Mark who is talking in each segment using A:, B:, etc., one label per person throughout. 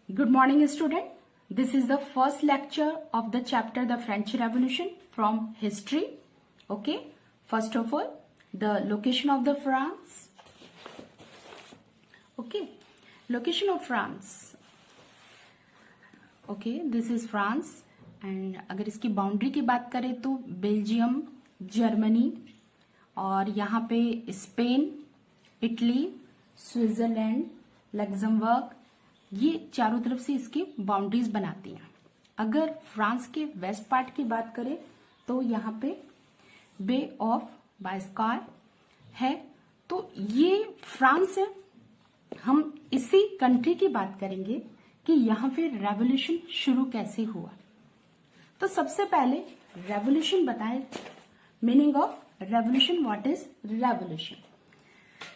A: Good morning, student. This is the first lecture of the chapter The French Revolution from history. Okay. First of all, the location of the France. Okay. Location of France. Okay. This is France. And अगर इसकी boundary की बात करें तो Belgium, Germany और यहाँ पे Spain, Italy, Switzerland, Luxembourg, ये चारों तरफ से इसकी बाउंड्रीज बनाती हैं। अगर फ्रांस के वेस्ट पार्ट की बात करें तो यहाँ पे बे ऑफ बायस्कार है, तो ये फ्रांस है। हम इसी कंट्री की बात करेंगे कि यहाँ पे रेवोल्यूशन शुरू कैसे हुआ। तो सबसे पहले रेवोल्यूशन बताएं, meaning of revolution. What is revolution?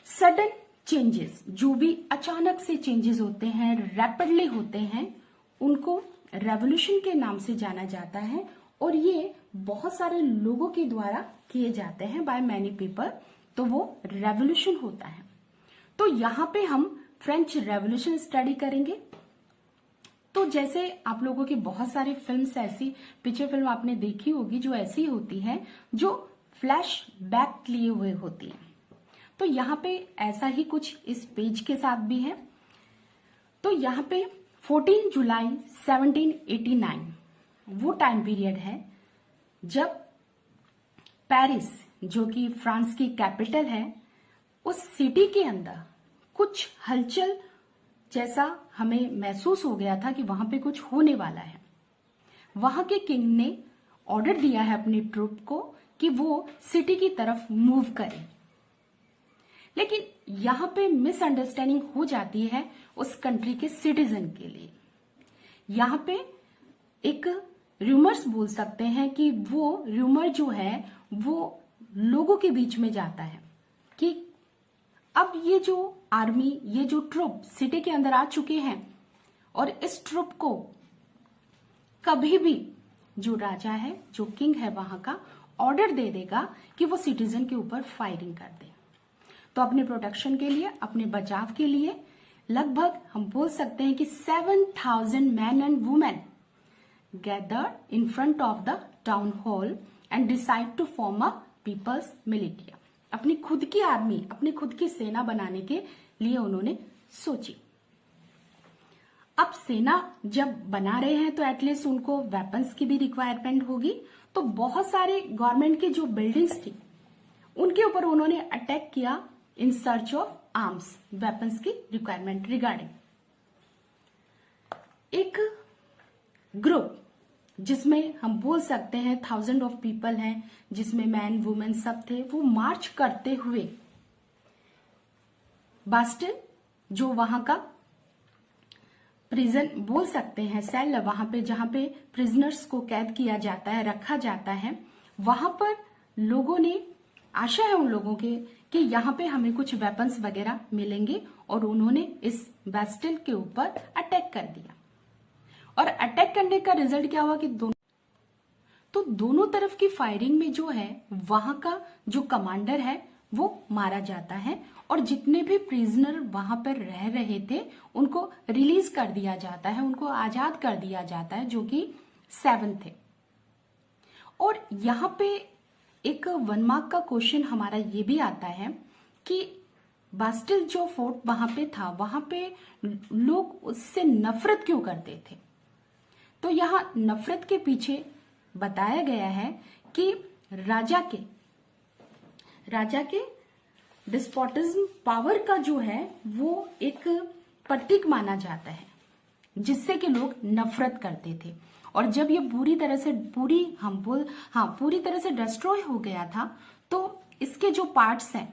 A: Sudden changes, जो भी अचानक से चेंजेस होते हैं, रैपिडली होते हैं, उनको रेवोल्यूशन के नाम से जाना जाता है। और ये बहुत सारे लोगों के द्वारा किए जाते हैं, बाय मैनी पीपल, तो वो रेवोल्यूशन होता है। तो यहाँ पे हम फ्रेंच रेवोल्यूशन स्टडी करेंगे। तो जैसे आप लोगों की बहुत सारी फिल्म्स, ऐसी पिक्चर फिल्म आपने देखी होगी जो ऐसी होती है, जो फ्लैश बैक लिए हुए होती है। तो यहाँ पे ऐसा ही कुछ इस पेज के साथ भी है। तो यहाँ पे 14 जुलाई 1789 वो टाइम पीरियड है जब पेरिस, जो कि फ्रांस की कैपिटल है, उस सिटी के अंदर कुछ हलचल जैसा हमें महसूस हो गया था कि वहां पे कुछ होने वाला है। वहां के किंग ने ऑर्डर दिया है अपनी ट्रूप को कि वो सिटी की तरफ मूव करें। लेकिन यहां पे मिसअंडरस्टैंडिंग हो जाती है उस कंट्री के सिटीजन के लिए। यहां पे एक रूमर्स बोल सकते हैं कि वो रूमर जो है वो लोगों के बीच में जाता है कि अब ये जो आर्मी, ये जो ट्रुप सिटी के अंदर आ चुके हैं और इस ट्रुप को कभी भी जो राजा है, जो किंग है वहां का, ऑर्डर दे देगा कि वो सिटीजन के ऊपर फायरिंग कर दे। तो अपने प्रोटेक्शन के लिए, अपने बचाव के लिए लगभग हम बोल सकते हैं कि 7,000 man and women gathered in front of the town hall and decide to form a people's militia. अपनी खुद की आर्मी, अपनी खुद की सेना बनाने के लिए उन्होंने सोची। अब सेना जब बना रहे हैं तो एटलीस्ट उनको वेपन्स की भी रिक्वायरमेंट होगी। तो बहुत सारे गवर्नमेंट की जो बिल्डिंग्स थी उनके ऊपर उन्होंने अटैक किया in search of arms, weapons की रिक्वायरमेंट रिगार्डिंग। एक ग्रुप जिसमें हम बोल सकते हैं 1000 ऑफ पीपल हैं, जिसमें मैन वुमेन सब थे, वो मार्च करते हुए बास्टिल, जो वहां का प्रिजन बोल सकते हैं, सेल, वहां पे जहां पे प्रिजनर्स को कैद किया जाता है, रखा जाता है, वहां पर लोगों ने, आशा है उन लोगों के कि यहाँ पे हमें कुछ वेपन्स वगैरह मिलेंगे, और उन्होंने इस बास्टिल के ऊपर अटैक कर दिया। और अटैक करने का रिजल्ट क्या हुआ कि दोनों तरफ की फायरिंग में जो है वहां का जो कमांडर है वो मारा जाता है, और जितने भी प्रिजनर वहां पर रह रहे थे उनको रिलीज कर दिया जाता है, उनको आजाद कर दिया जाता है, जो कि 7 थे। और यहाँ पे एक 1 मार्क का क्वेश्चन हमारा ये भी आता है कि बास्टिल जो फोर्ट वहां पे था, वहां पे लोग उससे नफरत क्यों करते थे? तो यहाँ नफरत के पीछे बताया गया है कि राजा के डिस्पोटिज्म पावर का जो है वो एक प्रतीक माना जाता है, जिससे कि लोग नफरत करते थे। और जब ये पूरी तरह से डिस्ट्रॉय हो गया था, तो इसके जो पार्ट्स हैं,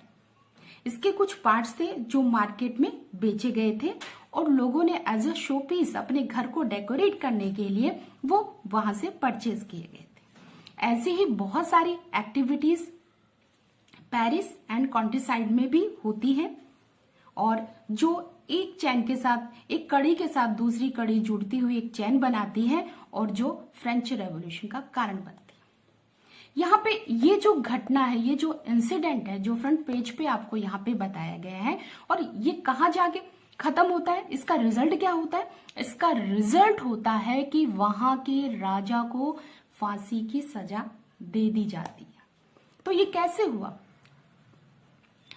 A: इसके कुछ पार्ट्स थे जो मार्केट में बेचे गए थे, और लोगों ने एज अ शो पीस अपने घर को डेकोरेट करने के लिए वो वहां से परचेज किए गए थे। ऐसी ही बहुत सारी एक्टिविटीज पेरिस एंड कंट्रीसाइड में भी होती है, और जो एक चैन के साथ, एक कड़ी के साथ दूसरी कड़ी जुड़ती हुई एक चैन बनाती है, और जो फ्रेंच रेवोल्यूशन का कारण बनती है। यहाँ पे ये जो घटना है, ये जो इंसिडेंट है, जो फ्रंट पेज पे आपको यहाँ पे बताया गया है, और ये कहाँ जाके खत्म होता है, इसका रिजल्ट क्या होता है? इसका रिजल्ट होता है कि वहां के राजा को फांसी की सजा दे दी जाती है। तो ये कैसे हुआ?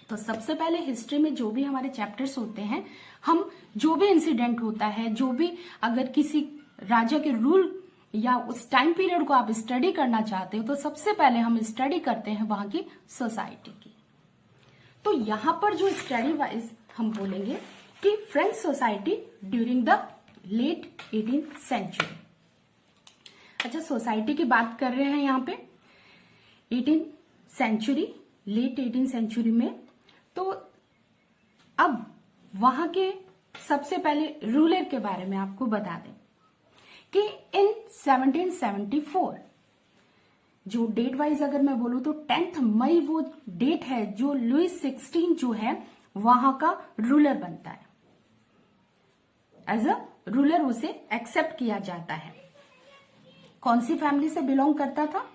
A: तो सबसे पहले हिस्ट्री में जो भी हमारे चैप्टर्स होते हैं, हम जो भी इंसिडेंट होता है, जो भी अगर किसी राजा के रूल या उस टाइम पीरियड को आप स्टडी करना चाहते हो, तो सबसे पहले हम स्टडी करते हैं वहां की सोसाइटी की। तो यहां पर जो स्टडी वाइज हम बोलेंगे कि French society during the late 18th century. अच्छा, सोसाइटी की बात कर रहे हैं यहाँ पे 18th century, late 18th century में। तो अब वहां के सबसे पहले रूलर के बारे में आपको बता दें कि इन 1774, जो डेट वाइज अगर मैं बोलूं तो 10 मई वो डेट है जो लुई 16 जो है वहां का रूलर बनता है। एज अ रूलर उसे एक्सेप्ट किया जाता है। कौन सी फैमिली से बिलोंग करता था?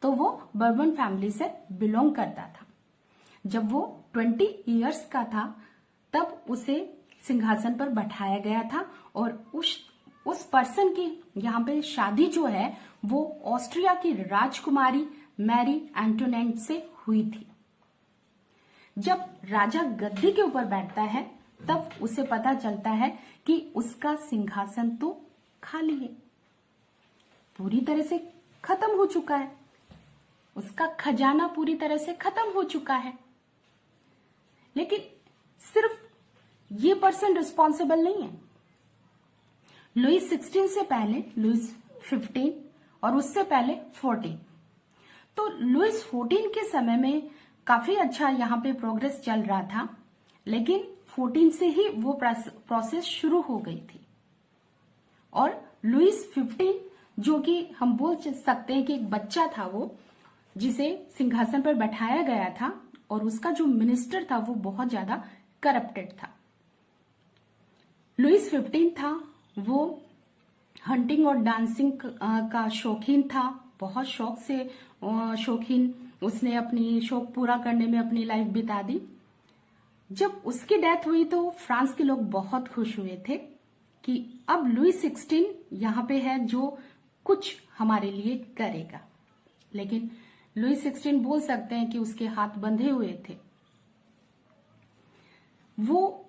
A: तो वो बर्बन फैमिली से बिलोंग करता था। जब वो 20 इयर्स का था तब उसे सिंहासन पर बैठाया गया था और उस पर्सन की यहाँ पे शादी जो है वो ऑस्ट्रिया की राजकुमारी मैरी एंटोनेट से हुई थी। जब राजा गद्दी के ऊपर बैठता है तब उसे पता चलता है कि उसका सिंहासन तो खाली है, पूरी तरह से खत्म हो चुका है, उसका खजाना पूरी तरह से खत्म हो चुका है। लेकिन सिर्फ ये पर्सन रिस्पॉन्सिबल नहीं है। लुई 16 से पहले लुई 15 और उससे पहले 14। तो लुई 14 के समय में काफी अच्छा यहाँ पे प्रोग्रेस चल रहा था, लेकिन 14 से ही वो प्रोसेस शुरू हो गई थी। और लुई 15 जो कि हम बोल सकते हैं कि एक बच्चा था वो, जिसे सिंहासन पर बैठाया गया था, और उसका जो मिनिस्टर था वो बहुत ज्यादा करप्टेड था। लुई 15 था वो हंटिंग और डांसिंग का शौकीन था, बहुत शौक से शौकीन, उसने अपनी शौक पूरा करने में अपनी लाइफ बिता दी। जब उसकी डेथ हुई तो फ्रांस के लोग बहुत खुश हुए थे कि अब लुई 16 यहाँ पे है जो कुछ हमारे लिए करेगा। लेकिन लुई 16 बोल सकते हैं कि उसके हाथ बंधे हुए थे। वो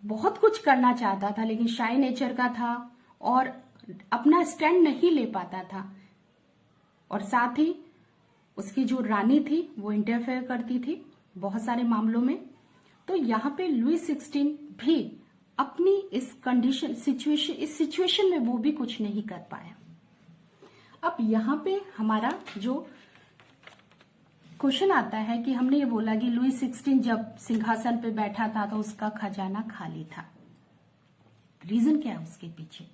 A: बहुत कुछ करना चाहता था लेकिन शाय नेचर का था और अपना स्टैंड नहीं ले पाता था, और साथ ही उसकी जो रानी थी वो इंटरफेयर करती थी बहुत सारे मामलों में। तो यहाँ पे लुई 16 भी अपनी इस सिचुएशन में वो भी कुछ नहीं कर पाया। अब यहाँ पे हमारा जो क्वेश्चन आता है कि हमने ये बोला कि लुई 16 जब सिंहासन पे बैठा था तो उसका खजाना खाली था, रीजन क्या है उसके पीछे?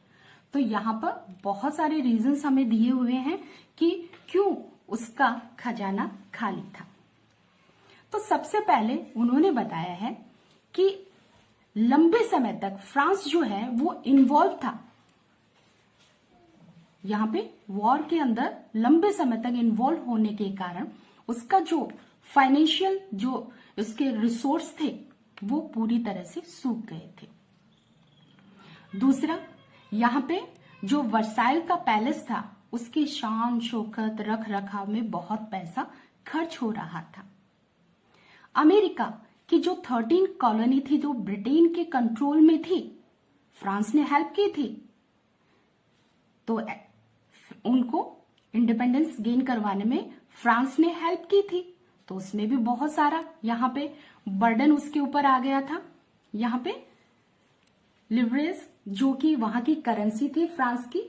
A: तो यहाँ पर बहुत सारे रीजंस हमें दिए हुए हैं कि क्यों उसका खजाना खाली था। तो सबसे पहले उन्होंने बताया है कि लंबे समय तक फ्रांस जो है वो इन्वॉल्व था, यहाँ पे वॉर के अंदर लंबे समय तक इन्वॉल्व होने के कारण उसका जो फाइनेंशियल जो उसके रिसोर्स थे वो पूरी तरह से सूख गए थे। दूसरा, यहाँ पे जो वर्साइल का पैलेस था उसकी शान शौकत रख रखाव में बहुत पैसा खर्च हो रहा था। अमेरिका की जो 13 कॉलोनी थी जो ब्रिटेन के कंट्रोल में थी, फ्रांस ने हेल्प की थी, तो उनको इंडिपेंडेंस गेन करवाने में फ्रांस ने हेल्प की थी, तो उसमें भी बहुत सारा यहाँ पे बर्डन उसके ऊपर आ गया था। यहाँ पे लिवरेज जो कि वहां की करेंसी थी फ्रांस की,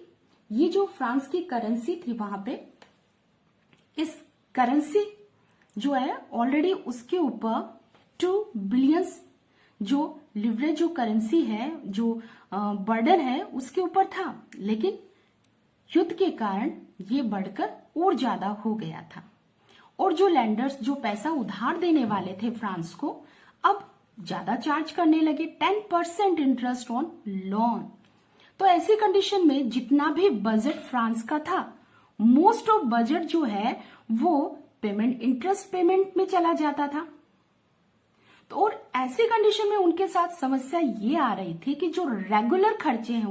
A: ये जो फ्रांस की करेंसी थी वहां पे, इस करेंसी जो है ऑलरेडी उसके ऊपर 2 बिलियन जो लिवरेज जो करेंसी है जो बर्डन है उसके ऊपर था, लेकिन युद्ध के कारण ये बढ़कर और ज्यादा हो गया था। और जो लैंडर्स जो पैसा उधार देने वाले थे फ्रांस को, अब ज्यादा चार्ज करने लगे, 10% इंटरेस्ट ऑन लोन। तो ऐसी कंडीशन में जितना भी बजट फ्रांस का था, मोस्ट ऑफ बजट जो है वो पेमेंट इंटरेस्ट पेमेंट में चला जाता था। तो और ऐसे कंडीशन में उनके साथ समस्या ये आ रही थी कि जो रेगुलर खर्चे हैं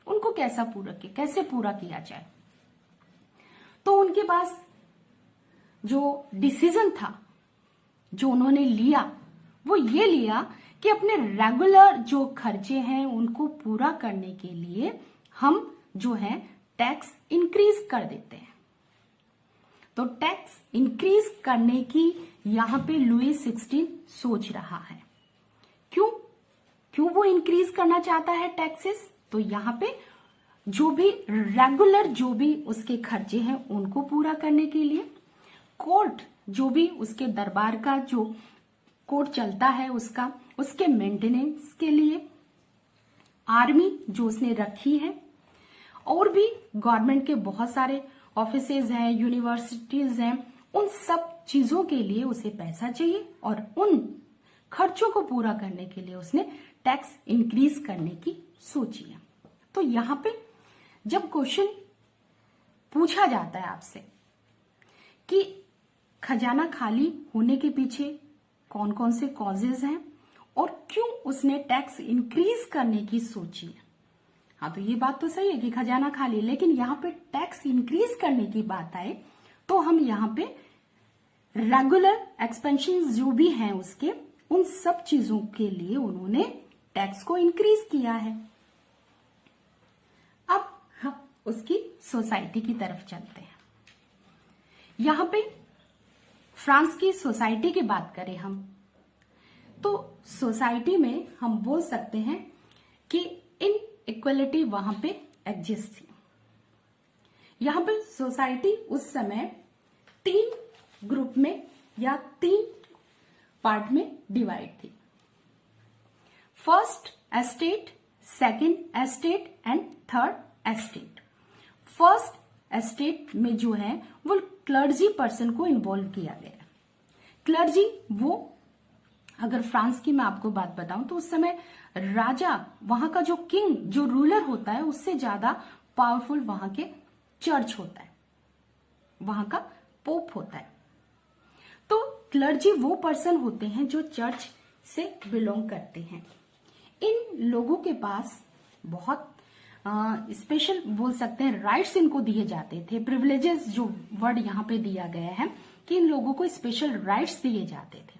A: उनको कैसे पूरा किया जाए। तो उनके पास जो डिसीजन था जो उन्होंने लिया वो ये लिया कि अपने रेगुलर जो खर्चे हैं उनको पूरा करने के लिए हम जो है टैक्स इंक्रीज कर देते हैं। तो टैक्स इंक्रीज करने की यहां पे लुई 16 सोच रहा है। क्यों वो इंक्रीज करना चाहता है टैक्सेस? तो यहां पे जो भी रेगुलर जो भी उसके खर्चे हैं उनको पूरा करने के लिए, कोर्ट जो भी उसके दरबार का जो कोर्ट चलता है उसके मेंटेनेंस के लिए, आर्मी जो उसने रखी है, और भी गवर्नमेंट के बहुत सारे ऑफिसेज हैं, यूनिवर्सिटीज हैं, उन सब चीजों के लिए उसे पैसा चाहिए और उन खर्चों को पूरा करने के लिए उसने टैक्स इंक्रीज करने की सोची है। तो यहां पे जब क्वेश्चन पूछा जाता है आपसे कि खजाना खाली होने के पीछे कौन कौन से कॉजेज हैं और क्यों उसने टैक्स इंक्रीज करने की सोची है, हाँ तो ये बात तो सही है कि खजाना खाली, लेकिन यहाँ पे टैक्स इंक्रीज करने की बात आए तो हम यहाँ पे रेगुलर एक्सपेंशन जो भी हैं उसके, उन सब चीजों के लिए उन्होंने टैक्स को इंक्रीज किया है। अब हम उसकी सोसाइटी की तरफ चलते हैं। यहां पे फ्रांस की सोसाइटी की बात करें हम तो सोसाइटी में हम बोल सकते हैं कि इनइक्वालिटी वहां पे एग्जिस्ट थी। यहां पे सोसाइटी उस समय 3 ग्रुप में या 3 पार्ट में डिवाइड थी। First estate, second estate and third estate. First estate में जो है वो क्लर्जी पर्सन को इन्वॉल्व किया गया। क्लर्जी वो, अगर फ्रांस की मैं आपको बात बताऊं तो उस समय राजा, वहां का जो किंग, जो रूलर होता है, उससे ज्यादा पावरफुल वहां के चर्च होता है, वहां का पोप होता है। तो क्लर्जी वो पर्सन होते हैं जो चर्च से बिलोंग करते हैं। इन लोगों के पास बहुत स्पेशल बोल सकते हैं राइट्स इनको दिए जाते थे। प्रिविलेजेस जो वर्ड यहाँ पे दिया गया है कि इन लोगों को स्पेशल राइट्स दिए जाते थे।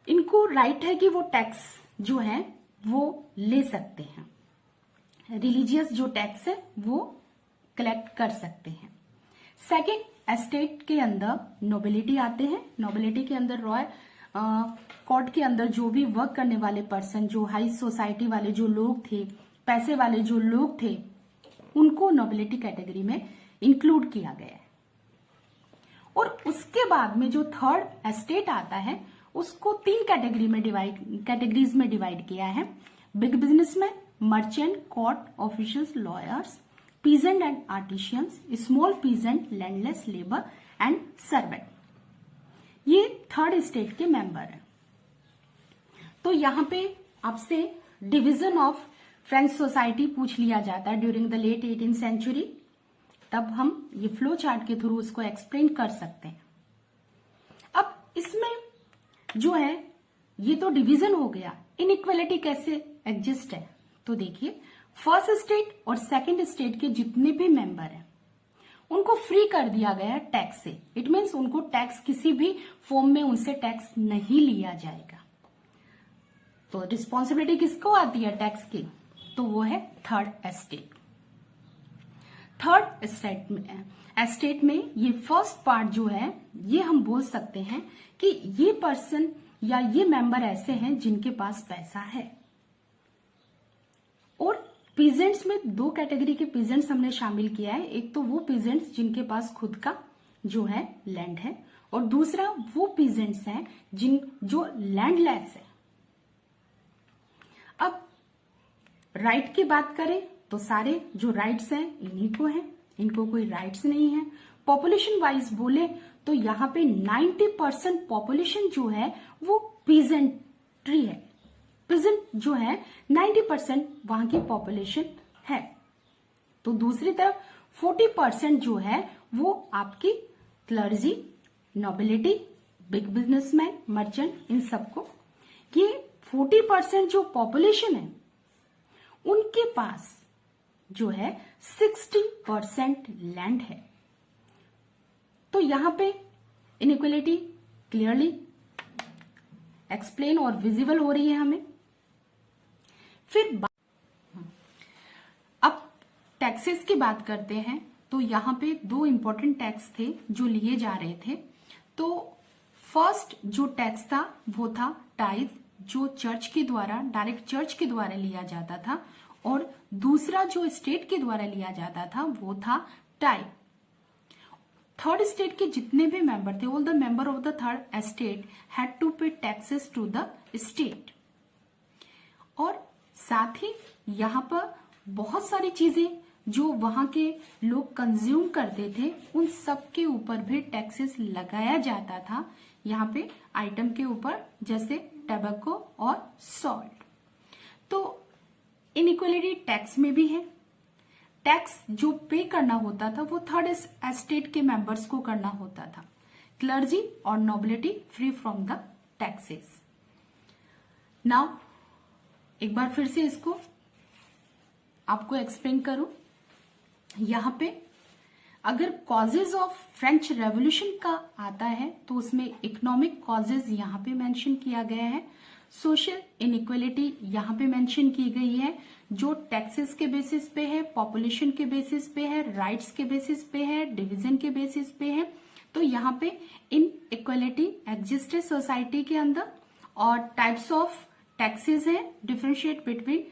A: इनको राइट है कि वो टैक्स जो है वो ले सकते हैं, रिलीजियस जो टैक्स है वो कलेक्ट कर सकते हैं। सेकेंड एस्टेट के अंदर नोबिलिटी आते हैं। नोबिलिटी के अंदर रॉयल कोर्ट के अंदर जो भी वर्क करने वाले पर्सन, जो हाई सोसाइटी वाले जो लोग थे, पैसे वाले जो लोग थे, उनको नोबिलिटी कैटेगरी में इंक्लूड किया गया है। और उसके बाद में जो थर्ड एस्टेट आता है उसको 3 कैटेगरीज में डिवाइड किया है। Big businessman, merchant, court officials, lawyers, peasant and artisans, small peasant, landless, labour and servant. ये थर्ड स्टेट के मेंबर हैं। तो यहां पे आपसे डिवीजन ऑफ फ्रेंच सोसाइटी पूछ लिया जाता है during the late 18th century, तब हम ये फ्लो चार्ट के थ्रू उसको एक्सप्लेन कर सकते हैं। अब इसमें जो है ये तो डिवीजन हो गया, इनइक्वालिटी कैसे एग्जिस्ट है तो देखिए, फर्स्ट स्टेट और सेकंड स्टेट के जितने भी मेंबर हैं उनको फ्री कर दिया गया है टैक्स से। इट मीन्स उनको टैक्स किसी भी फॉर्म में उनसे टैक्स नहीं लिया जाएगा। तो रिस्पॉन्सिबिलिटी किसको आती है टैक्स की? तो वो है थर्ड एस्टेट। थर्ड एस्टेट में ये फर्स्ट पार्ट जो है ये हम बोल सकते हैं कि ये पर्सन या ये मेंबर ऐसे हैं जिनके पास पैसा है। और पीजेंट्स में 2 कैटेगरी के पीजेंट्स हमने शामिल किया है। एक तो वो पीजेंट्स जिनके पास खुद का जो है लैंड है, और दूसरा वो पीजेंट्स हैं जो लैंडलेस है। अब राइट की बात करें तो सारे जो राइट्स हैं इन्हीं को हैं, इनको कोई राइट्स नहीं है। पॉपुलेशन वाइज बोले तो यहाँ पे 90% पॉपुलेशन जो है वो पीजेंट्री है। पीजेंट जो है 90% वहां की पॉपुलेशन है। तो दूसरी तरफ 40% जो है वो आपकी clergy, nobility, big businessman, merchant, इन सबको, ये 40% जो पॉपुलेशन है उनके पास जो है 60% लैंड है। तो यहां पे इनइक्वलिटी क्लियरली एक्सप्लेन और विजिबल हो रही है हमें। फिर अब टैक्सेस की बात करते हैं। तो यहां पे दो इंपॉर्टेंट टैक्स थे जो लिए जा रहे थे। तो फर्स्ट जो टैक्स था वो था टाइथ, जो चर्च के द्वारा, डायरेक्ट चर्च के द्वारा लिया जाता था, और दूसरा जो स्टेट के द्वारा लिया जाता था वो था टाइप। थर्ड स्टेट के जितने भी मेंबर थे, all the member of the third state had to pay taxes to the state. और साथ ही यहाँ पर बहुत सारी चीजें जो वहां के लोग कंज्यूम करते थे उन सब के ऊपर भी टैक्सेस लगाया जाता था, यहाँ पे आइटम के ऊपर, जैसे टबैको और सॉल्ट। तो इनइक्वलिटी टैक्स में भी है। टैक्स जो पे करना होता था वो थर्ड एस्टेट के मेंबर्स को करना होता था। क्लर्जी और nobility free from the taxes. Now एक बार फिर से इसको आपको एक्सप्लेन करूं। यहां पे अगर कॉजेज ऑफ फ्रेंच रेवोल्यूशन का आता है तो उसमें इकोनॉमिक कॉजेज यहां पे मेंशन किया गया है, सोशल इनइक्वलिटी यहां पे मेंशन की गई है, जो टैक्सेस के बेसिस पे है, पॉपुलेशन के बेसिस पे है, राइट्स के बेसिस पे है, डिवीजन के बेसिस पे है। तो यहाँ पे इन इक्वलिटी एग्जिस्ट है सोसाइटी के अंदर। और टाइप्स ऑफ टैक्सेस है, differentiate between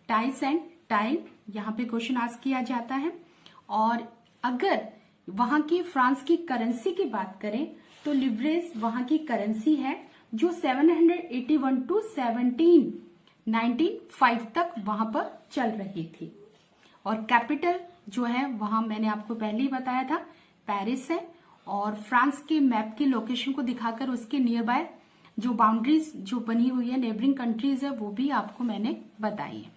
A: tithes and taille, यहाँ पे क्वेश्चन आस्क किया जाता है। और अगर वहां की फ्रांस की करेंसी की बात करें तो लिवरेज वहां की करेंसी है जो 781 टू 1795 तक वहां पर चल रही थी। और कैपिटल जो है वहां मैंने आपको पहले ही बताया था पेरिस है। और फ्रांस के मैप की लोकेशन को दिखाकर उसके नियर बाय जो बाउंड्रीज जो बनी हुई है, नेबरिंग कंट्रीज है, वो भी आपको मैंने बताई है।